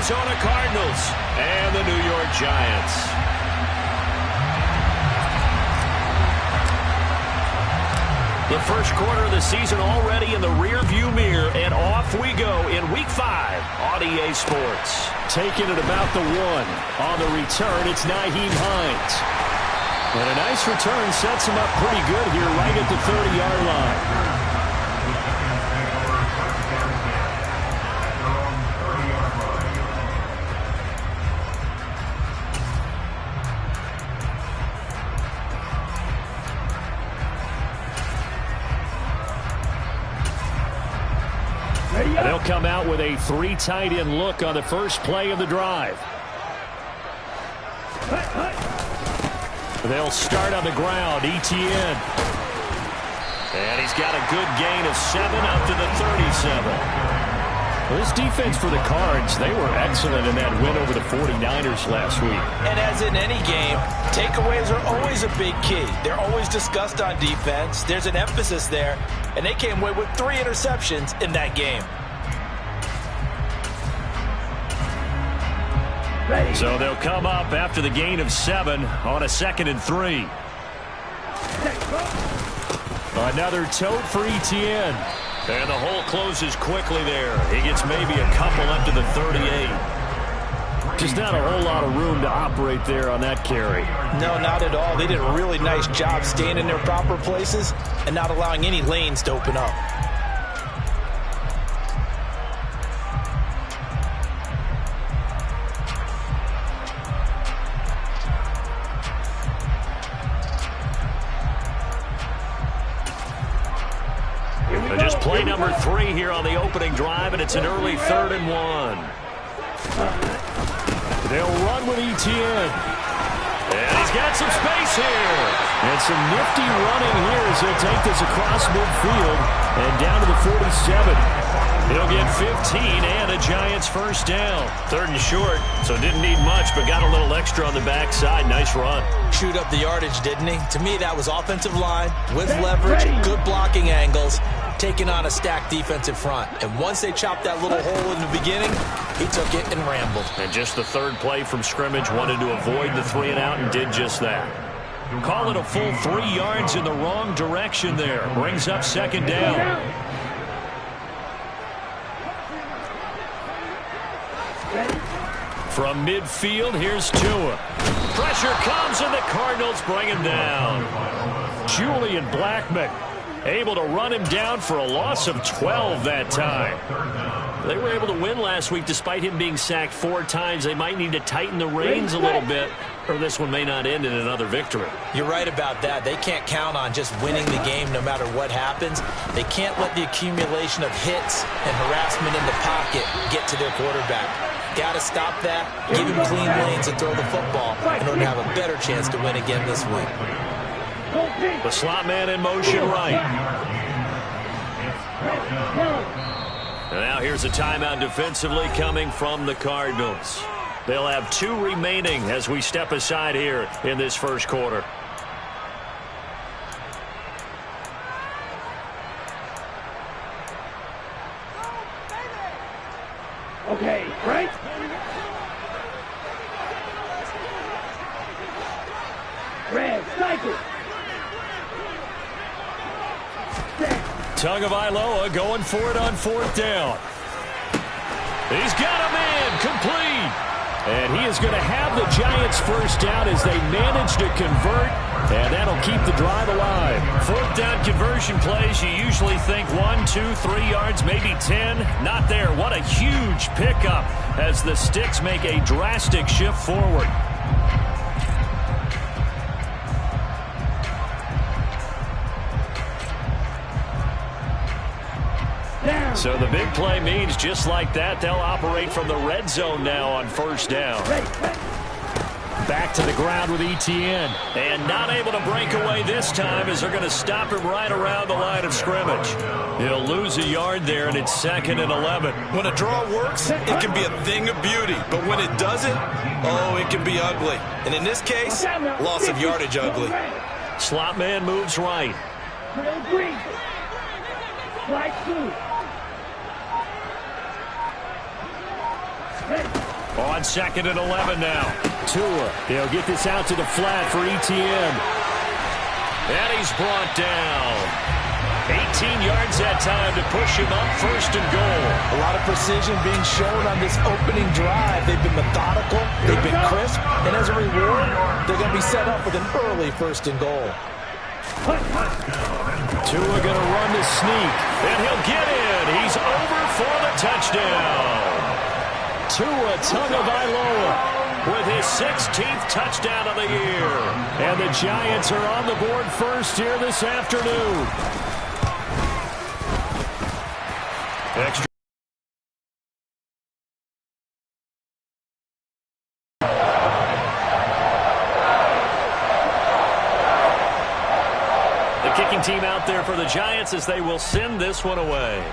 Arizona Cardinals and the New York Giants. The first quarter of the season already in the rearview mirror, and off we go in Week 5 on EA Sports. Taking it about the 1. On the return, it's Nyheim Hines. And a nice return sets him up pretty good here right at the 30-yard line. They'll come out with a 3 tight end look on the first play of the drive. They'll start on the ground. Etienne. And he's got a good gain of 7 up to the 37. Well, this defense for the Cards, they were excellent in that win over the 49ers last week. And as in any game, takeaways are always a big key. They're always discussed on defense. There's an emphasis there, and they came away with 3 interceptions in that game. So they'll come up after the gain of 7 on a 2nd and 3. Another tote for Etienne. And the hole closes quickly there. He gets maybe a couple up to the 38. Just not a whole lot of room to operate there on that carry. No, not at all. They did a really nice job staying in their proper places and not allowing any lanes to open up. Just play number 3 here on the opening drive, and it's an early 3rd and 1. They'll run with Etienne. And he's got some space here. And some nifty running here as he'll take this across midfield and down to the 47. He'll get 15 and a Giants first down. 3rd and short, so didn't need much, but got a little extra on the backside. Nice run. Chewed up the yardage, didn't he? To me, that was offensive line with leverage, good blocking angles, taking on a stacked defensive front. And once they chopped that little hole in the beginning, he took it and rambled. And just the 3rd play from scrimmage, wanted to avoid the 3 and out and did just that. Call it a full 3 yards in the wrong direction there. Brings up 2nd down. From midfield, here's Tua. Pressure comes, and the Cardinals bring him down. Julian Blackmon able to run him down for a loss of 12 that time. They were able to win last week despite him being sacked 4 times. They might need to tighten the reins a little bit, or this one may not end in another victory. You're right about that. They can't count on just winning the game no matter what happens. They can't let the accumulation of hits and harassment in the pocket get to their quarterback. Got to stop that, give him clean lanes and throw the football in order to have a better chance to win again this week. The slot man in motion right. And now here's a timeout defensively coming from the Cardinals. They'll have 2 remaining as we step aside here in this first quarter. Okay, right? Red, cycle. Tagovailoa going for it on 4th down. He's got a man complete. And he is going to have the Giants first down as they manage to convert, and that'll keep the drive alive. 4th down conversion plays, you usually think 1, 2, 3 yards, maybe 10. Not there. What a huge pickup as the Sticks make a drastic shift forward. So the big play means just like that, they'll operate from the red zone now on 1st down. Back to the ground with Etienne. And not able to break away this time as they're going to stop him right around the line of scrimmage. He'll lose a yard there, and it's 2nd and 11. When a draw works, it can be a thing of beauty. But when it doesn't, oh, it can be ugly. And in this case, loss of yardage ugly. Slot man moves right. On 2nd and 11 now. Tua, they'll get this out to the flat for ETN. And he's brought down. 18 yards that time to push him up 1st and goal. A lot of precision being shown on this opening drive. They've been methodical, they've been crisp, and as a reward, they're going to be set up with an early 1st and goal. Tua going to run the sneak, and he'll get in. He's over for the touchdown. Tua Tagovailoa with his 16th touchdown of the year. And the Giants are on the board first here this afternoon. Extra. The kicking team out there for the Giants as they will send this one away.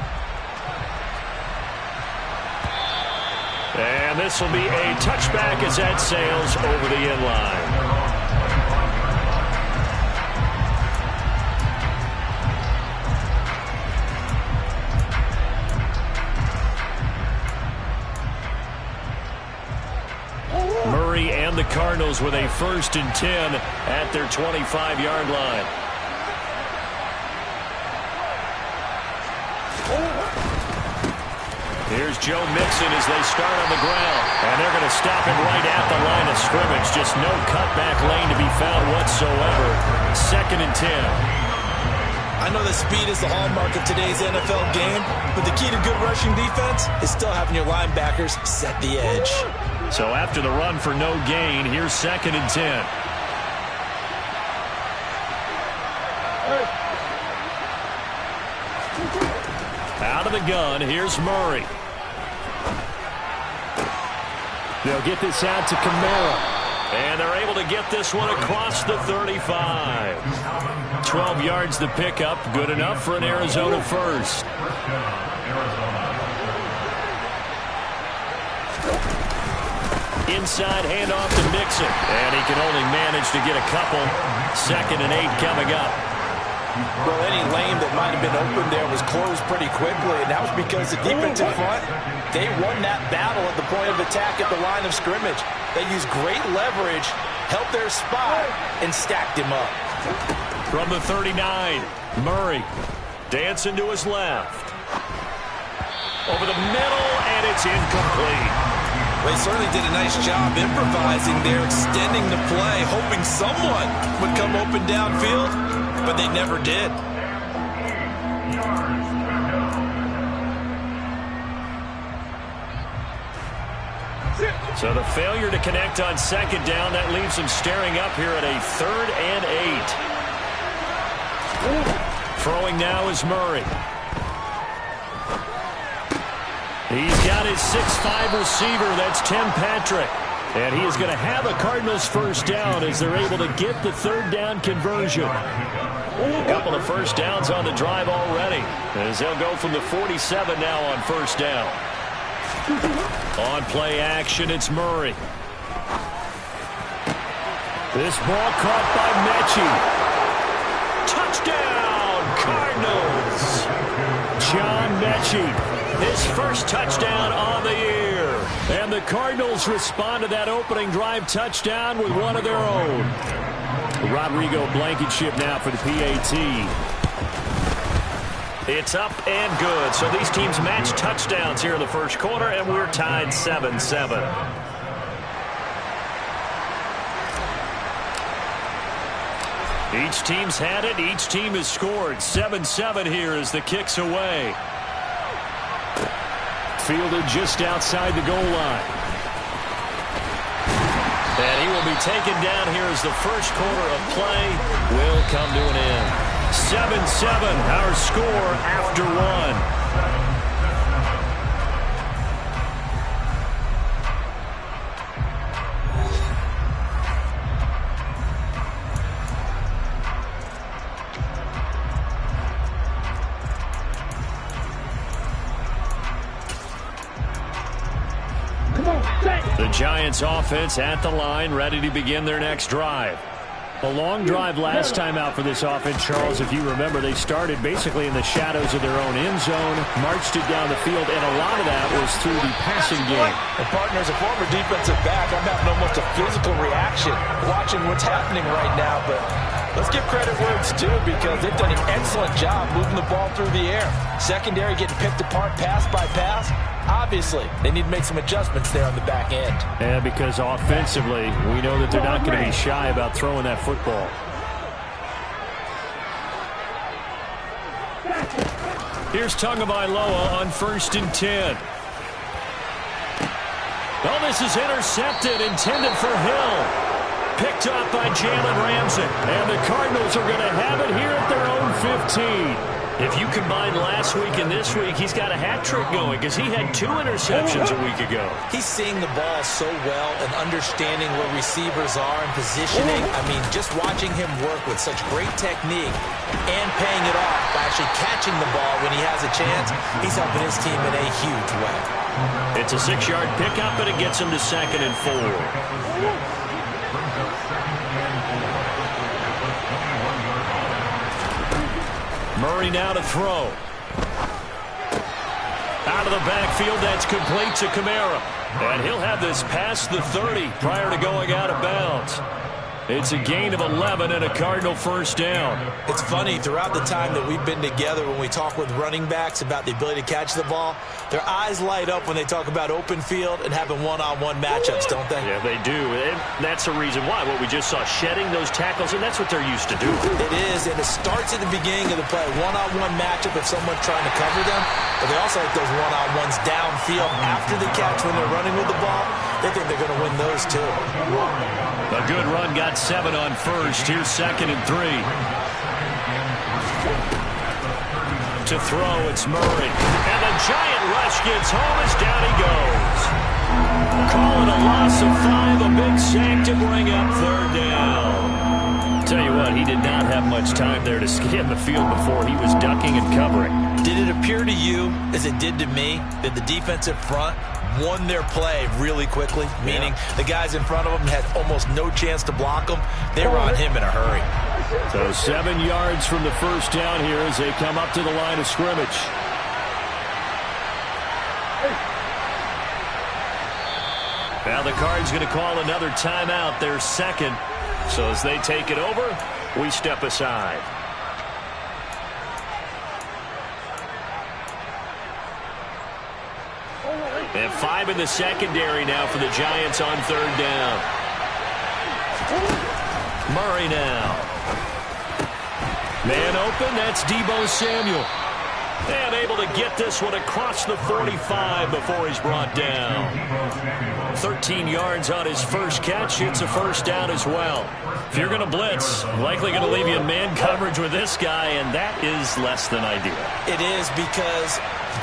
And this will be a touchback as that sails over the end line. Murray and the Cardinals with a 1st and 10 at their 25-yard line. Here's Joe Mixon as they start on the ground. And they're going to stop him right at the line of scrimmage. Just no cutback lane to be found whatsoever. 2nd and 10. I know that speed is the hallmark of today's NFL game, but the key to good rushing defense is still having your linebackers set the edge. So after the run for no gain, here's 2nd and 10. Out of the gun, here's Murray. They'll get this out to Kamara. And they're able to get this one across the 35. 12 yards to pick up, good enough for an Arizona 1st. Inside handoff to Mixon. And he can only manage to get a couple. 2nd and 8 coming up. Well, any lane that might have been open there was closed pretty quickly, and that was because the defensive front, they won that battle at the point of attack at the line of scrimmage. They used great leverage, helped their spot, and stacked him up. From the 39, Murray dancing to his left. Over the middle, and it's incomplete. They certainly did a nice job improvising there, extending the play, hoping someone would come open downfield, but they never did. So the failure to connect on 2nd down, that leaves him staring up here at a 3rd and 8. Throwing now is Murray. He's got his 6'5 receiver. That's Tim Patrick. And he is going to have a Cardinals 1st down as they're able to get the 3rd down conversion. A couple of 1st downs on the drive already, as they'll go from the 47 now on 1st down. On play action, it's Murray. This ball caught by Mechie. Touchdown, Cardinals. John Mechie. His 1st touchdown on the year. And the Cardinals respond to that opening drive touchdown with one of their own. Rodrigo Blankenship now for the PAT. It's up and good. So these teams match touchdowns here in the 1st quarter, and we're tied 7-7. Each team's had it. Each team has scored. 7-7 here as the kick's away. Fielded just outside the goal line. And he will be taken down here as the 1st quarter of play will come to an end. 7-7, our score after 1. The Giants offense at the line, ready to begin their next drive. A long drive last time out for this offense, Charles. If you remember, they started basically in the shadows of their own end zone, marched it down the field, and a lot of that was through the passing game. And partner, as a former defensive back, I'm having almost a physical reaction watching what's happening right now. But let's give credit where it's due, because they've done an excellent job moving the ball through the air. Secondary getting picked apart pass by pass. Obviously, they need to make some adjustments there on the back end. And because offensively, we know that they're not going to be shy about throwing that football. Here's Tagovailoa on 1st and 10. Oh, this is intercepted, intended for Hill. Picked off by Jalen Ramsey. And the Cardinals are going to have it here at their own 15. If you combine last week and this week, he's got a hat trick going, because he had 2 interceptions a week ago. He's seeing the ball so well and understanding where receivers are and positioning. I mean, just watching him work with such great technique and paying it off by actually catching the ball when he has a chance, he's helping his team in a huge way. It's a 6-yard pickup, and it gets him to 2nd and 4. Murray now to throw. Out of the backfield, that's complete to Kamara. And he'll have this past the 30 prior to going out of bounds. It's a gain of 11 and a Cardinal 1st down. It's funny, throughout the time that we've been together, when we talk with running backs about the ability to catch the ball, their eyes light up when they talk about open field and having one-on-one matchups, don't they? Yeah, they do. And that's the reason why. What we just saw, shedding those tackles, and that's what they're used to doing. It is, and it starts at the beginning of the play. One-on-one matchup if someone's trying to cover them, but they also like those one-on-ones downfield after the catch when they're running with the ball. They think they're going to win those, too. A good run, got 7 on 1st. Here's 2nd and 3. To throw, it's Murray. And the giant rush gets home as down he goes. Call it a loss of 5, a big sack to bring up 3rd down. Tell you what, he did not have much time there to scan the field before he was ducking and covering. Did it appear to you, as it did to me, that the defensive front won their play really quickly, meaning the guys in front of them had almost no chance to block them? They were on him in a hurry. So 7 yards from the 1st down here as they come up to the line of scrimmage. Now the Cards going to call another timeout, their 2nd. So as they take it over, we step aside. And 5 in the secondary now for the Giants on 3rd down. Murray now. Man open, that's Deebo Samuel. And able to get this one across the 45 before he's brought down. 13 yards on his first catch. It's a 1st down as well. If you're going to blitz, likely going to leave you in man coverage with this guy, and that is less than ideal. It is, because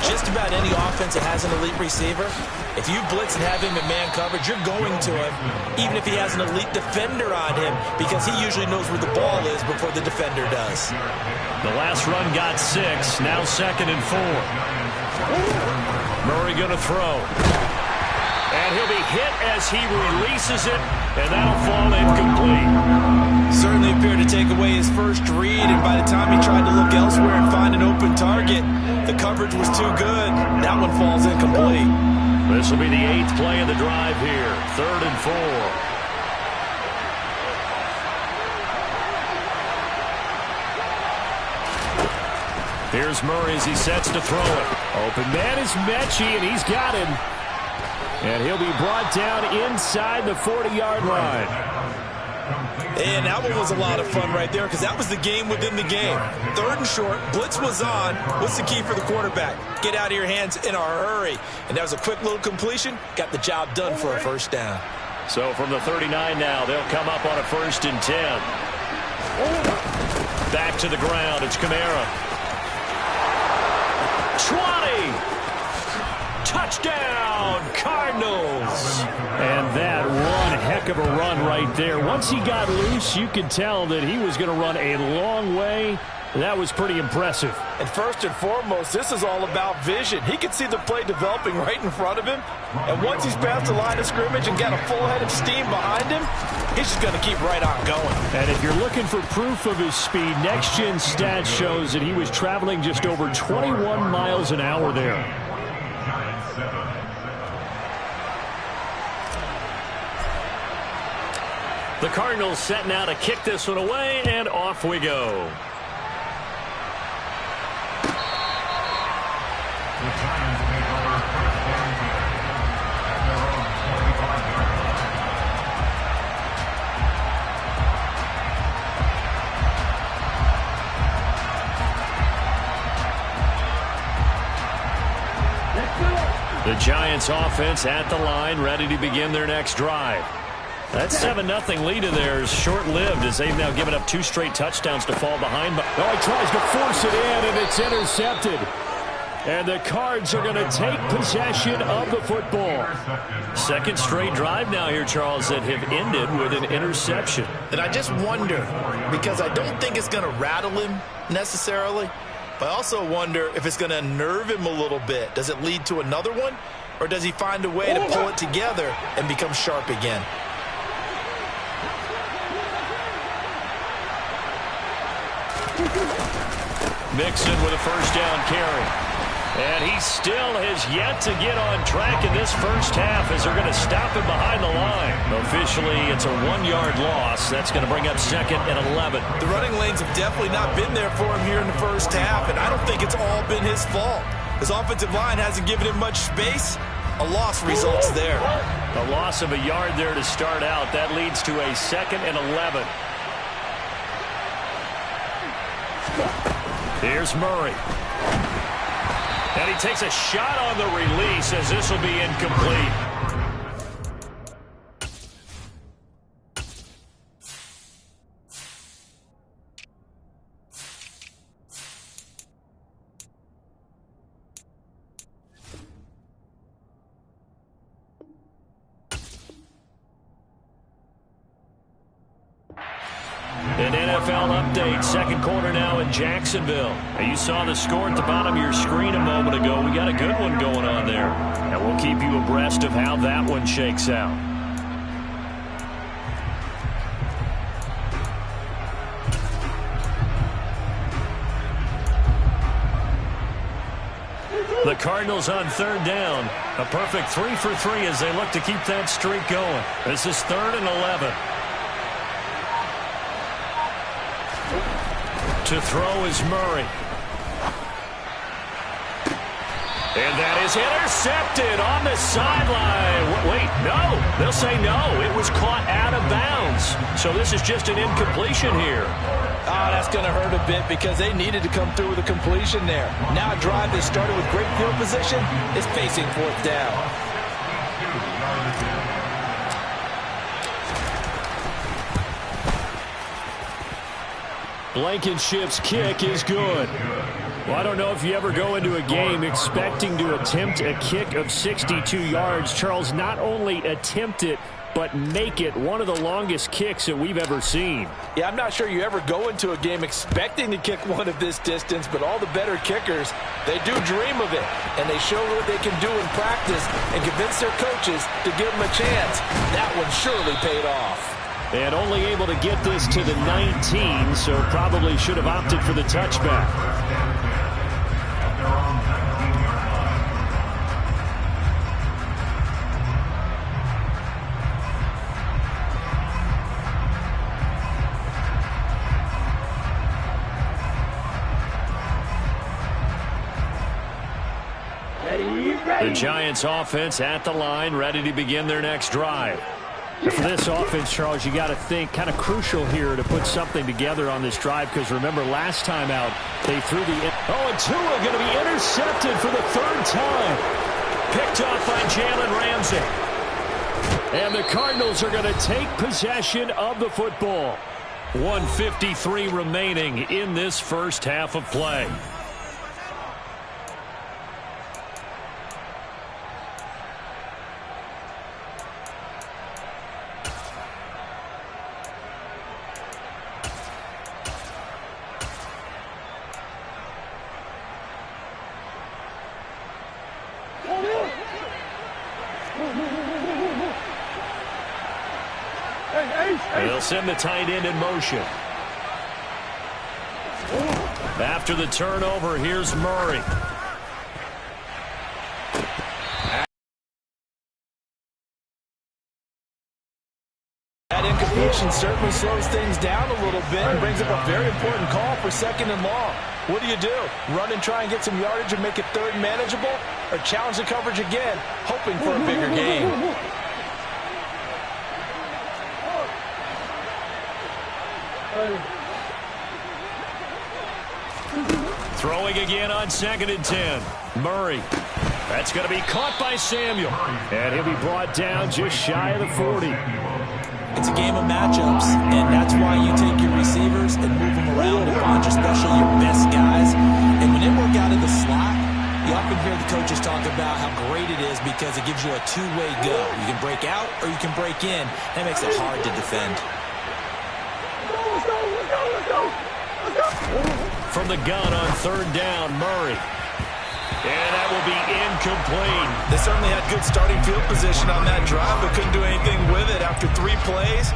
just about any offense that has an elite receiver, if you blitz and have him in man coverage, you're going to him, even if he has an elite defender on him, because he usually knows where the ball is before the defender does. The last run got 6, now 2nd and 4. Murray going to throw. And he'll be hit as he releases it, and that'll fall incomplete. Certainly appeared to take away his first read, and by the time he tried to look elsewhere and find an open target, the coverage was too good. That one falls incomplete. This will be the 8th play of the drive here, 3rd and 4. Here's Murray as he sets to throw it. Open man is Mechie, and he's got him. And he'll be brought down inside the 40-yard line. And that one was a lot of fun right there, because that was the game within the game. 3rd and short, blitz was on. What's the key for the quarterback? Get out of your hands in a hurry. And that was a quick little completion. Got the job done for a 1st down. So from the 39 now, they'll come up on a 1st and 10. Back to the ground, it's Kamara. 20! Touchdown, Cardinals! And that one heck heck of a run right there. Once he got loose, you could tell that he was going to run a long way. That was pretty impressive. And first and foremost, this is all about vision. He could see the play developing right in front of him. And once he's past the line of scrimmage and got a full head of steam behind him, he's just going to keep right on going. And if you're looking for proof of his speed, Next Gen Stats shows that he was traveling just over 21 miles an hour there. The Cardinals setting out to kick this one away, and off we go. The Giants offense at the line, ready to begin their next drive. That 7-0 lead of theirs short-lived as they've now given up 2 straight touchdowns to fall behind. But oh, he tries to force it in, and it's intercepted. And the Cards are going to take possession of the football. Second straight drive now here, Charles, that have ended with an interception. And I just wonder, because I don't think it's going to rattle him necessarily, but I also wonder if it's going to unnerve him a little bit. Does it lead to another one, or does he find a way to pull it together and become sharp again? Mixon with a first down carry. And he still has yet to get on track in this first half as they're going to stop him behind the line. Officially, it's a 1-yard loss. That's going to bring up 2nd and 11. The running lanes have definitely not been there for him here in the first half, and I don't think it's all been his fault. His offensive line hasn't given him much space. A loss results there. A loss of a yard there to start out. That leads to a 2nd and 11. Here's Murray. And he takes a shot on the release as this will be incomplete. An NFL update, second quarter now in Jacksonville. You saw the score at the bottom of your screen a moment ago. We got a good one going on there. And we'll keep you abreast of how that one shakes out. The Cardinals on third down. A perfect 3 for 3 as they look to keep that streak going. This is 3rd and 11. To throw is Murray. And that is intercepted on the sideline. Wait, no. They'll say no. It was caught out of bounds. So this is just an incompletion here. Oh, that's going to hurt a bit because they needed to come through with a completion there. Now a drive that started with great field position is facing 4th down. Blankenship's kick is good. Well, I don't know if you ever go into a game expecting to attempt a kick of 62 yards. Charles, not only attempt it, but make it one of the longest kicks that we've ever seen. Yeah, I'm not sure you ever go into a game expecting to kick one of this distance, but all the better kickers, they do dream of it, and they show what they can do in practice and convince their coaches to give them a chance. That one surely paid off. And only able to get this to the 19, so probably should have opted for the touchback. The Giants offense at the line, ready to begin their next drive. For this offense, Charles, you got to think kind of crucial here to put something together on this drive, because remember last time out they threw the and Tua going to be intercepted for the 3rd time. Picked off by Jalen Ramsey. And the Cardinals are going to take possession of the football. 1:53 remaining in this first half of play. They'll send the tight end in motion. After the turnover, here's Murray. That incompletion certainly slows things down a little bit and brings up a very important call for 2nd and long. What do you do? Run and try and get some yardage and make it 3rd manageable? Or challenge the coverage again, hoping for a bigger gain? Throwing again on 2nd and 10. Murray. That's going to be caught by Samuel. And he'll be brought down just shy of the 40. It's a game of matchups, and that's why you take your receivers and move them around to find especially your best guys. And when they work out of the slot, you often hear the coaches talk about how great it is because it gives you a two-way go. You can break out or you can break in. That makes it hard to defend. From the gun on 3rd down, Murray. And that will be incomplete. They certainly had good starting field position on that drive, but couldn't do anything with it after 3 plays.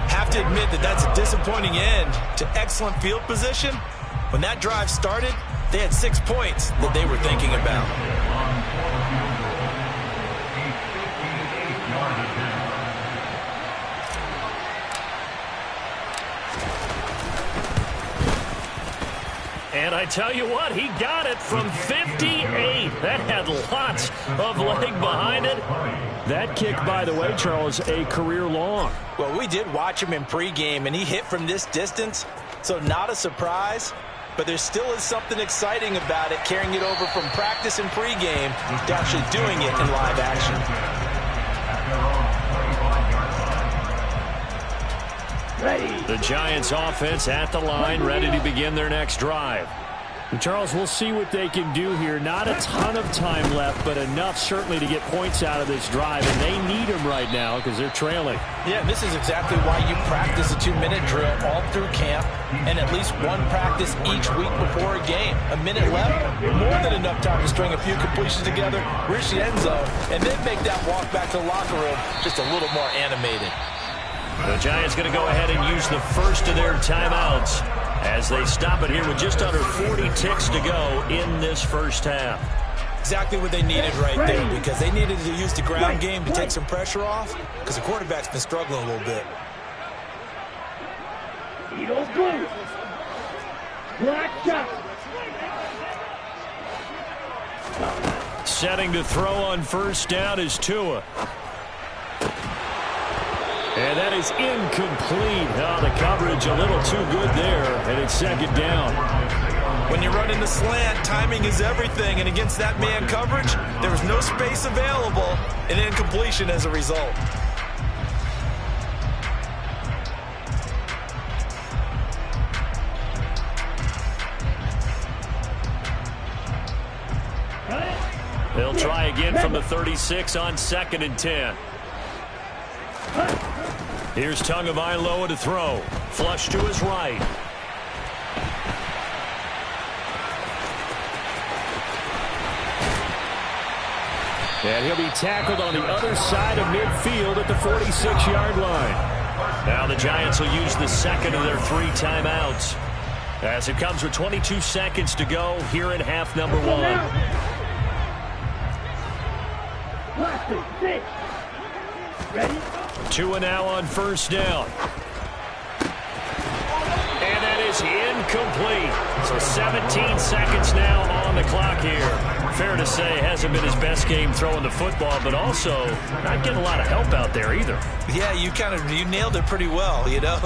Have to admit that that's a disappointing end to excellent field position. When that drive started, they had 6 points that they were thinking about. And I tell you what, he got it from 58. That had lots of leg behind it. That kick, by the way, Charles, a career long. Well, we did watch him in pregame, and he hit from this distance, so not a surprise. But there still is something exciting about it, carrying it over from practice and pregame to actually doing it in live action. The Giants offense at the line, ready to begin their next drive. And Charles, we'll see what they can do here. Not a ton of time left, but enough certainly to get points out of this drive. And they need them right now because they're trailing. Yeah, this is exactly why you practice a 2-minute drill all through camp and at least one practice each week before a game. A minute left, more than enough time to string a few completions together, reach the end zone, and then make that walk back to the locker room just a little more animated. The Giants going to go ahead and use the first of their timeouts as they stop it here with just under 40 ticks to go in this first half. Exactly what they needed right there, because they needed to use the ground game to take some pressure off, because the quarterback's been struggling a little bit. Eagles blue. Black shot. Setting to throw on 1st down is Tua. And that is incomplete. Oh, the coverage a little too good there, and it's 2nd down. When you run in the slant, timing is everything, and against that man coverage, there was no space available, and incompletion as a result. They'll try again from the 36 on 2nd and 10. Here's Tagovailoa to throw. Flush to his right. And he'll be tackled on the other side of midfield at the 46-yard line. Now the Giants will use the 2nd of their 3 timeouts, as it comes with 22 seconds to go here in half number 1. Ready? Tua now on 1st down. And that is incomplete. So 17 seconds now on the clock here. Fair to say, hasn't been his best game throwing the football, but also not getting a lot of help out there either. Yeah, you nailed it pretty well, you know.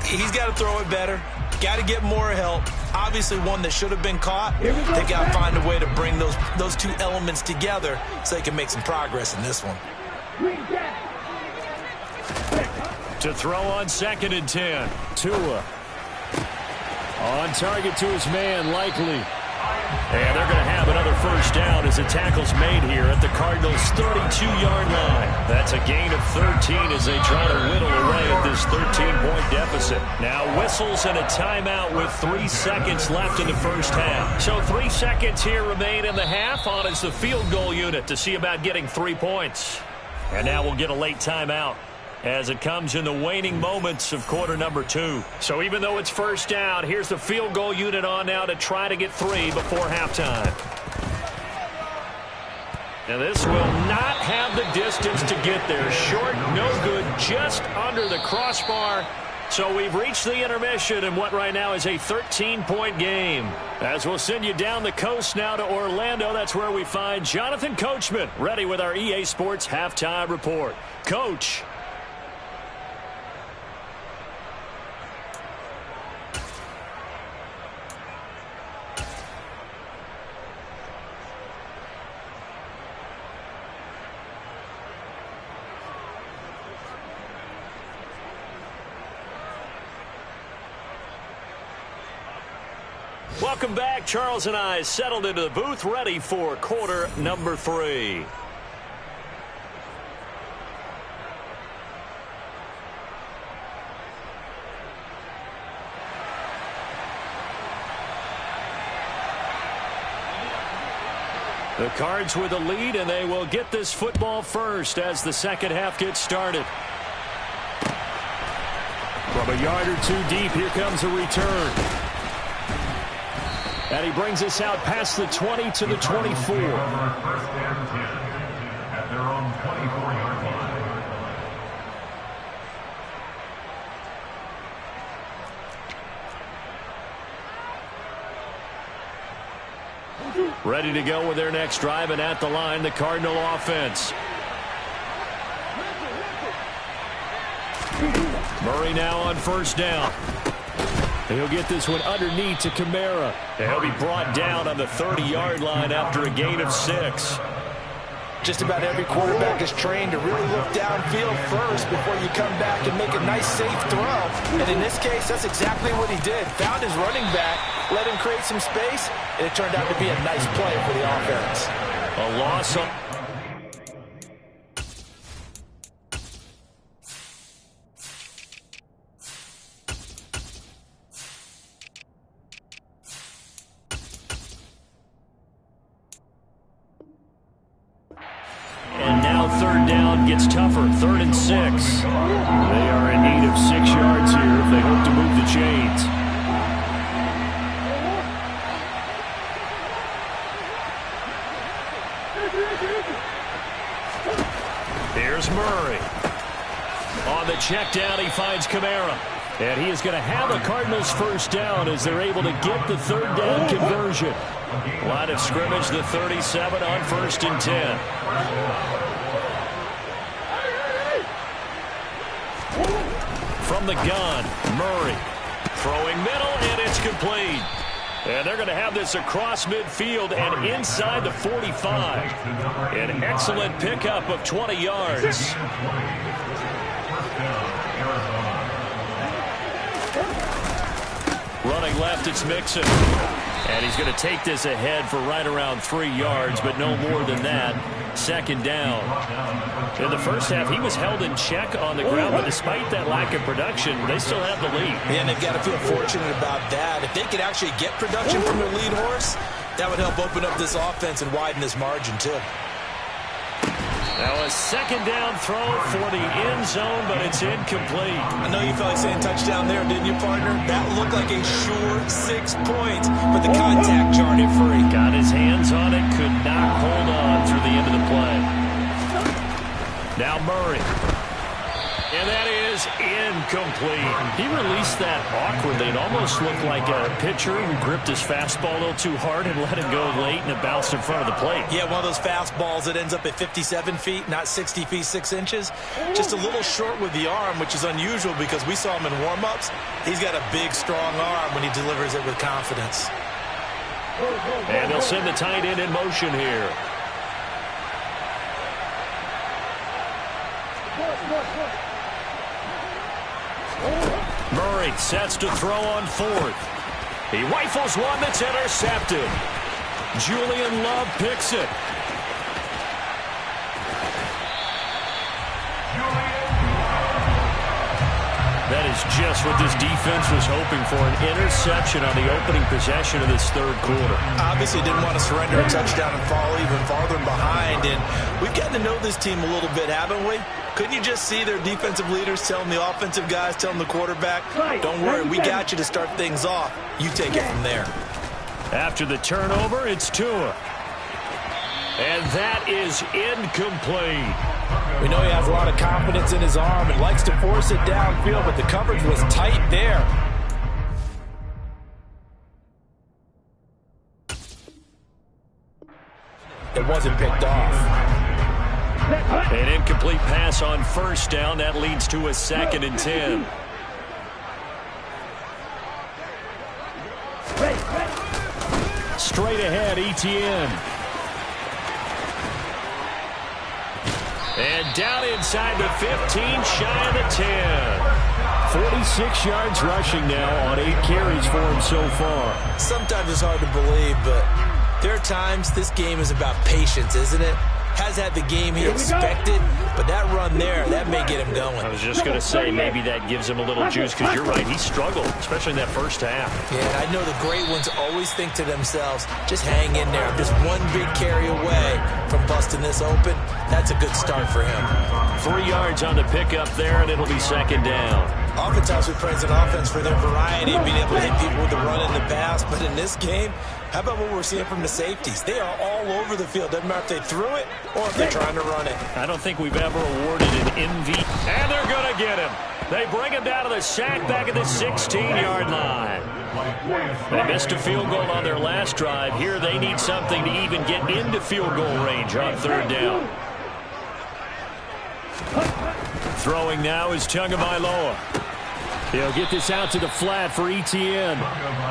He's got to throw it better. Got to get more help. Obviously one that should have been caught. They got to find a way to bring those 2 elements together so they can make some progress in this one. To throw on 2nd and 10. Tua. On target to his man, Likely. And they're going to have another 1st down as the tackle's made here at the Cardinals' 32-yard line. That's a gain of 13 as they try to whittle away at this 13-point deficit. Now whistles and a timeout with 3 seconds left in the first half. So 3 seconds here remain in the half on as the field goal unit to see about getting 3 points. And now we'll get a late timeout. as it comes in the waning moments of quarter number 2. So even though it's first down, here's the field goal unit on now to try to get 3 before halftime. And this will not have the distance to get there. Short, no good, just under the crossbar. So we've reached the intermission in what right now is a 13-point game. As we'll send you down the coast now to Orlando, that's where we find Jonathan Coachman ready with our EA Sports Halftime Report. Coach. Welcome back. Charles and I settled into the booth, ready for quarter number 3. The Cards with a lead, and they will get this football first as the second half gets started. From a yard or 2 deep, here comes a return. And he brings us out past the 20 to the 24. First and 10 at their own 24-yard line. Ready to go with their next drive, and at the line, the Cardinal offense. Murray now on first down. He'll get this one underneath to Kamara. He'll be brought down on the 30-yard line after a gain of 6. Just about every quarterback is trained to really look downfield first before you come back and make a nice, safe throw. And in this case, that's exactly what he did. Found his running back, let him create some space, and it turned out to be a nice play for the offense. A loss on... Third down gets tougher. 3rd and 6. They are in need of 6 yards here if they hope to move the chains. Here's Murray. On the check down, he finds Kamara. And he is going to have a Cardinals first down as they're able to get the 3rd down conversion. Line of scrimmage, the 37 on 1st and 10. From the gun, Murray throwing middle, and it's complete. And they're going to have this across midfield and inside the 45. An excellent pickup of 20 yards. Running left, it's Mixon. And he's going to take this ahead for right around 3 yards, but no more than that. 2nd down. In the first half, he was held in check on the ground, but despite that lack of production, they still have the lead. And they've got to feel fortunate about that. If they could actually get production from their lead horse, that would help open up this offense and widen this margin, too. Now a 2nd down throw for the end zone, but it's incomplete. I know you felt like saying touchdown there, didn't you, partner? That looked like a sure 6 points, but the contact jarred it free. Got his hands on it, could not hold on through the end of the play. Now Murray. And that is incomplete. He released that awkwardly. It almost looked like a pitcher who gripped his fastball a little too hard and let it go late, and it bounced in front of the plate. Yeah, one of those fastballs that ends up at 57 feet, not 60 feet, 6 inches. Just a little short with the arm, which is unusual because we saw him in warm-ups. He's got a big, strong arm when he delivers it with confidence. And they'll send the tight end in motion here. Murray sets to throw on 4th. He rifles one that's intercepted. Julian Love picks it. That is just what this defense was hoping for, an interception on the opening possession of this 3rd quarter. Obviously didn't want to surrender a touchdown and fall even farther behind, and we've gotten to know this team a little bit, haven't we? Couldn't you just see their defensive leaders telling the offensive guys, telling the quarterback, don't worry, we got you to start things off. You take it from there. After the turnover, it's Tua. And that is incomplete. We know he has a lot of confidence in his arm and likes to force it downfield, but the coverage was tight there. It wasn't picked off. An incomplete pass on first down. That leads to a 2nd and 10. Straight ahead, Etienne. And down inside the 15, shy of the 10. 46 yards rushing now on 8 carries for him so far. Sometimes it's hard to believe, but there are times this game is about patience, isn't it? Has had the game he expected, but that run there, that may get him going. I was just going to say maybe that gives him a little juice because you're right, he struggled, especially in that first half. Yeah, and I know the great ones always think to themselves, just hang in there. I'm just one big carry away from busting this open. That's a good start for him. 3 yards on the pickup there, and it'll be 2nd down. Oftentimes we praise an offense for their variety of being able to hit people with the run and the pass, but in this game, how about what we're seeing from the safeties? They are all over the field. Doesn't matter if they threw it or if they're trying to run it. I don't think we've ever awarded an MVP. And they're going to get him. They bring him down to the sack back at the 16-yard line. They missed a field goal on their last drive. Here they need something to even get into field goal range on 3rd down. Throwing now is Tagovailoa. He'll get this out to the flat for Etienne.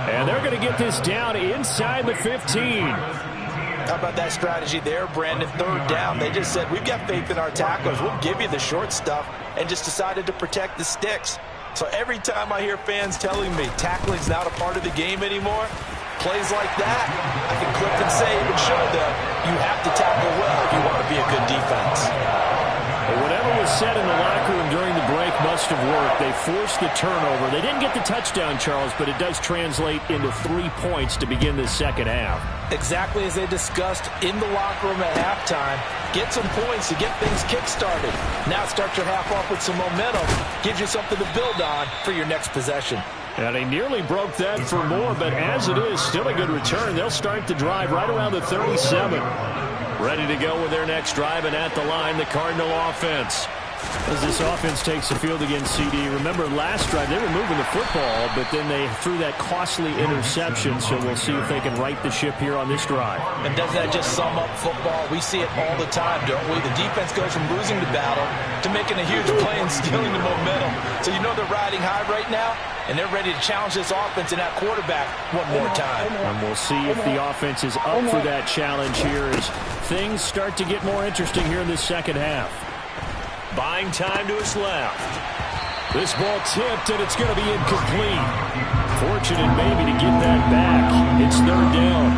And they're going to get this down inside the 15. How about that strategy there, Brandon? 3rd down. They just said, we've got faith in our tacklers. We'll give you the short stuff, and just decided to protect the sticks. So every time I hear fans telling me tackling's not a part of the game anymore, plays like that, I can click and save and show them you have to tackle well if you want to be a good defense. Whatever was said in the locker room during the break must have worked. They forced the turnover. They didn't get the touchdown, Charles, but it does translate into 3 points to begin the 2nd half. Exactly as they discussed in the locker room at halftime. Get some points to get things kick-started. Now start your half off with some momentum. Gives you something to build on for your next possession. And he nearly broke that for more, but as it is, still a good return. They'll start the drive right around the 37. Ready to go with their next drive, and at the line, the Cardinal offense. As this offense takes the field against CD, remember last drive they were moving the football, but then they threw that costly interception, so we'll see if they can right the ship here on this drive. And doesn't that just sum up football? We see it all the time, don't we? The defense goes from losing the battle to making a huge play and stealing the momentum. So you know they're riding high right now, and they're ready to challenge this offense and that quarterback one more time. And we'll see if the offense is up for that challenge here as things start to get more interesting here in this 2nd half. Buying time to his left. This ball tipped, and it's going to be incomplete. Fortunate maybe to get that back. It's 3rd down.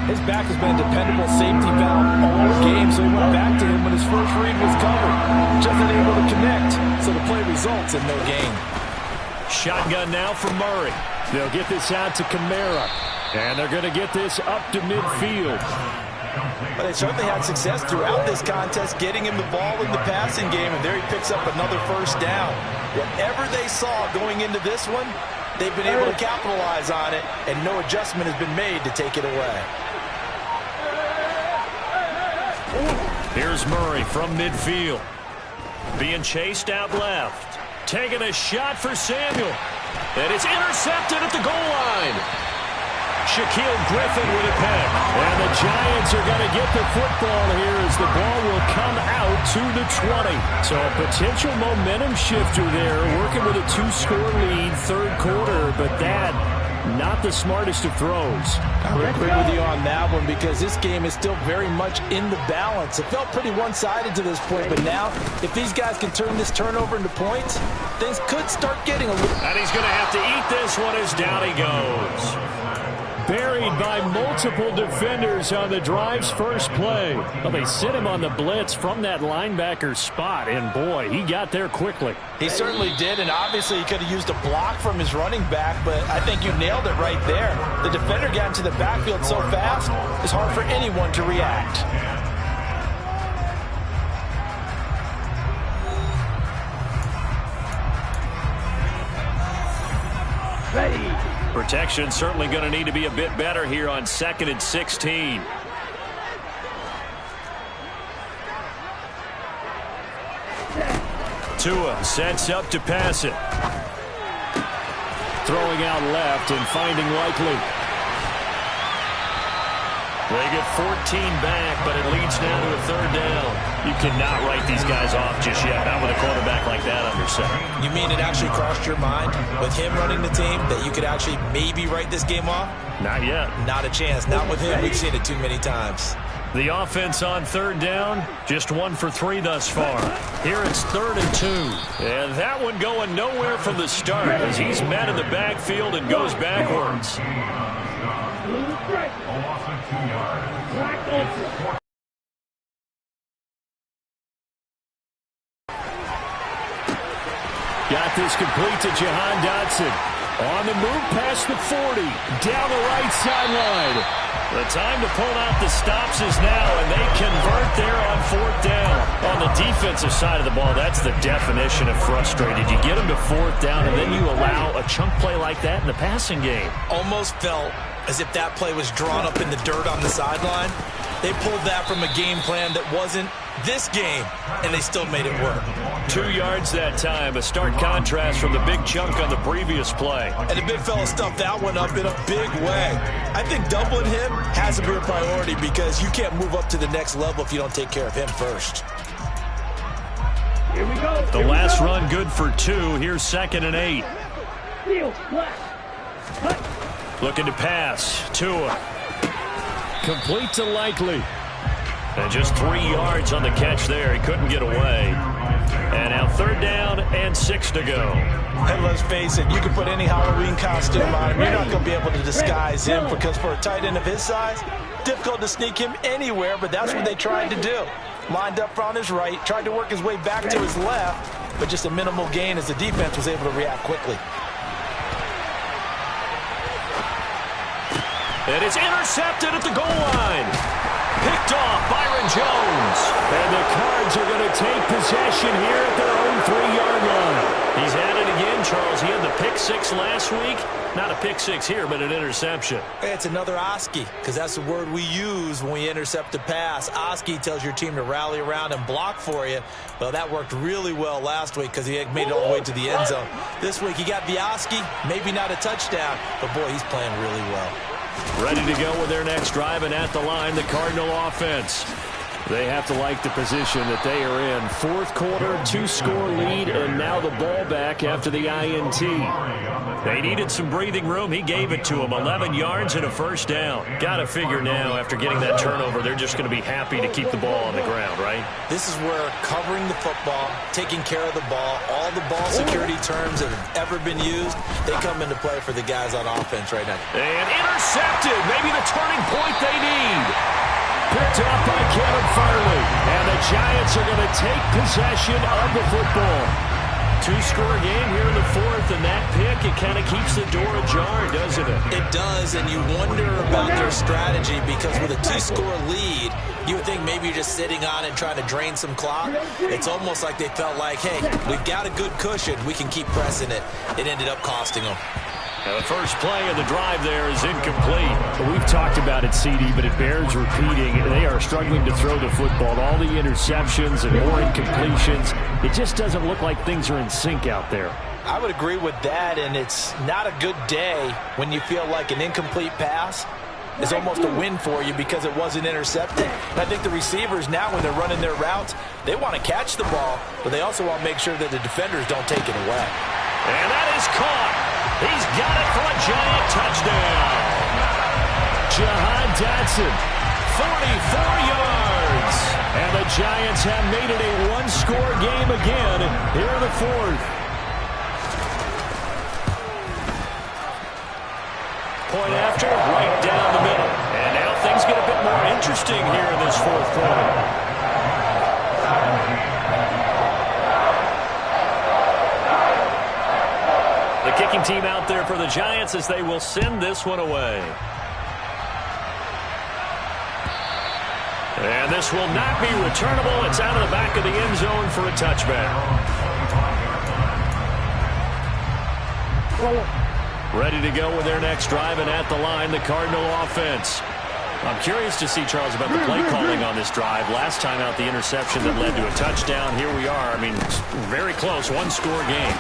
His back has been a dependable safety valve all game, so he went back to him when his first read was covered. Just unable to connect, so the play results in no gain. Shotgun now for Murray. They'll get this out to Kamara. And they're going to get this up to midfield. But they certainly had success throughout this contest, getting him the ball in the passing game, and there he picks up another 1st down. Whatever they saw going into this one, they've been able to capitalize on it, and no adjustment has been made to take it away. Here's Murray from midfield. Being chased out left. Taking a shot for Samuel. And it's intercepted at the goal line. Shaquille Griffin with a pick. And the Giants are going to get the football here as the ball will come out to the 20. So a potential momentum shifter there, working with a 2-score lead, 3rd quarter, but that not the smartest of throws. I would agree with you on that one because this game is still very much in the balance. It felt pretty one-sided to this point, but now if these guys can turn this turnover into points, things could start getting a little... And he's going to have to eat this one as down he goes. Buried by multiple defenders on the drive's first play. Well, they sit him on the blitz from that linebacker spot, and boy, he got there quickly. He certainly did, and obviously he could have used a block from his running back, but I think you nailed it right there. The defender got into the backfield so fast, it's hard for anyone to react. Protection certainly going to need to be a bit better here on 2nd and 16. Tua sets up to pass it. Throwing out left and finding Likely. They get 14 back, but it leads now to a 3rd down. You cannot write these guys off just yet, not with a quarterback like that under center. You mean it actually crossed your mind with him running the team that you could actually maybe write this game off? Not yet. Not a chance. Not with him. We've seen it too many times. The offense on 3rd down, just 1 for 3 thus far. Here it's 3rd and 2. And that one going nowhere from the start as he's met in the backfield and goes backwards. Got this complete to Jahan Dotson. On the move past the 40. Down the right sideline. The time to pull out the stops is now, and they convert there on 4th down. On the defensive side of the ball, that's the definition of frustrated. You get them to 4th down, and then you allow a chunk play like that in the passing game. Almost felt as if that play was drawn up in the dirt on the sideline. They pulled that from a game plan that wasn't this game, and they still made it work. 2 yards that time, a stark contrast from the big chunk on the previous play. And the big fella stuffed that one up in a big way. I think doubling him has to be a priority because you can't move up to the next level if you don't take care of him first. Here we go. The last run good for 2. Here's 2nd and 8. Field, flat. Cut. Looking to pass. Tua. Complete to Likely. And just 3 yards on the catch there. He couldn't get away. And now 3rd down and 6 to go. And let's face it, you can put any Halloween costume on him. You're not going to be able to disguise him because for a tight end of his size, difficult to sneak him anywhere, but that's what they tried to do. Lined up on his right, tried to work his way back to his left, but just a minimal gain as the defense was able to react quickly. And it's intercepted at the goal line. Picked off Byron Jones. And the Cards are going to take possession here at their own 3-yard line. He's at it again, Charles. He had the pick 6 last week. Not a pick 6 here, but an interception. It's another Oski, because that's the word we use when we intercept a pass. Oski tells your team to rally around and block for you. Well, that worked really well last week because he had made it all the way to the end zone. This week he got the Oski, maybe not a touchdown, but boy, he's playing really well. Ready to go with their next drive, and at the line, the Cardinal offense. They have to like the position that they are in. 4th quarter, 2-score lead, and now the ball back after the INT. They needed some breathing room. He gave it to them. 11 yards and a 1st down. Got to figure now, after getting that turnover, they're just going to be happy to keep the ball on the ground, right? This is where covering the football, taking care of the ball, all the ball security terms that have ever been used, they come into play for the guys on offense right now. And intercepted. Maybe the turning point they need. Picked up by Kevin Farley. And the Giants are going to take possession of the football. 2-score game here in the 4th, and that pick, it kind of keeps the door ajar, doesn't it? It does, and you wonder about their strategy because with a 2-score lead, you would think maybe you're just sitting on and trying to drain some clock. It's almost like they felt like, hey, we've got a good cushion. We can keep pressing it. It ended up costing them. The first play of the drive there is incomplete. We've talked about it, CD, but it bears repeating. They are struggling to throw the football. All the interceptions and more incompletions. It just doesn't look like things are in sync out there. I would agree with that, and it's not a good day when you feel like an incomplete pass is almost a win for you because it wasn't intercepted. And I think the receivers now, when they're running their routes, they want to catch the ball, but they also want to make sure that the defenders don't take it away. And that is caught. He's got it for a Giant touchdown. Jahan Dotson, 44 yards. And the Giants have made it a 1-score game again here in the 4th. Point after, right down the middle. And now things get a bit more interesting here in this 4th quarter. Kicking team out there for the Giants as they will send this one away. And this will not be returnable. It's out of the back of the end zone for a touchback. Ready to go with their next drive, and at the line, the Cardinal offense. I'm curious to see, Charles, about the play calling on this drive. Last time out, the interception that led to a touchdown. Here we are. I mean, very close, one-score game.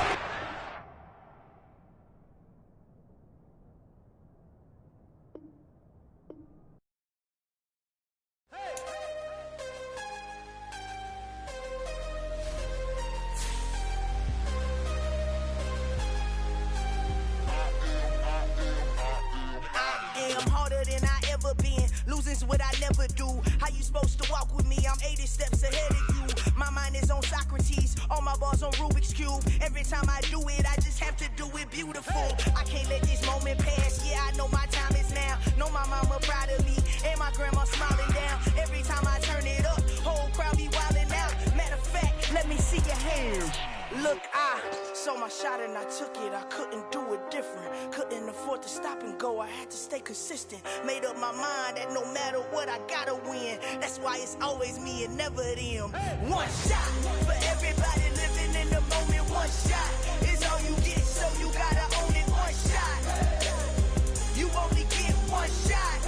Losing's what I never do. How you supposed to walk with me? I'm 80 steps ahead of you. My mind is on Socrates, all my balls on Rubik's Cube. Every time I do it, I just have to do it beautiful. I can't let this moment pass. Yeah, I know my time is now. Know my mama proud of me, and my grandma smiling down. Every time I turn it up, whole crowd be wilding out. Matter of fact, let me see your hands. Look, I saw my shot and I took it. I couldn't do it different. Couldn't afford to stop and go. I had to stay consistent. Made up my mind that no matter what, I gotta win. That's why it's always me and never them. One shot for everybody living in the moment. One shot is all you get, so you gotta own it. One shot. You only get one shot.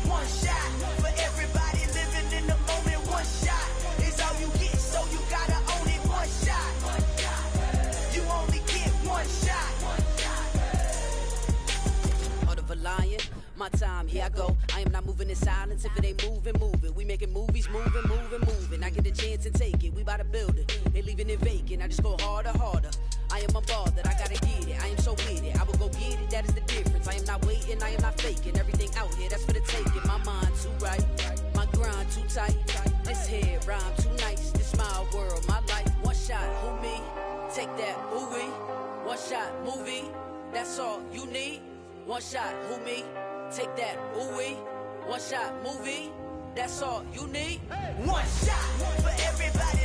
One shot for everybody living in the moment. One shot is all you get, so you gotta own it. One shot. You only get one shot. Heart of a lion, my time, here I go. I am not moving in silence. If it ain't moving, move it. We making movies, moving. I get a chance to take it. We bout to build it. They leaving it vacant. I just go harder. I am a ball that I gotta get it. I am so with it. I will go get it. That is the difference. I am not waiting. I am not faking. Everything out here, that's for the taking. My mind too right. My grind too tight. This head rhyme too nice. This my world, my life. One shot, who me? Take that, ooh wee. One shot, movie. That's all you need. One shot, who me? Take that, ooh wee. One shot, movie. That's all you need. One shot for everybody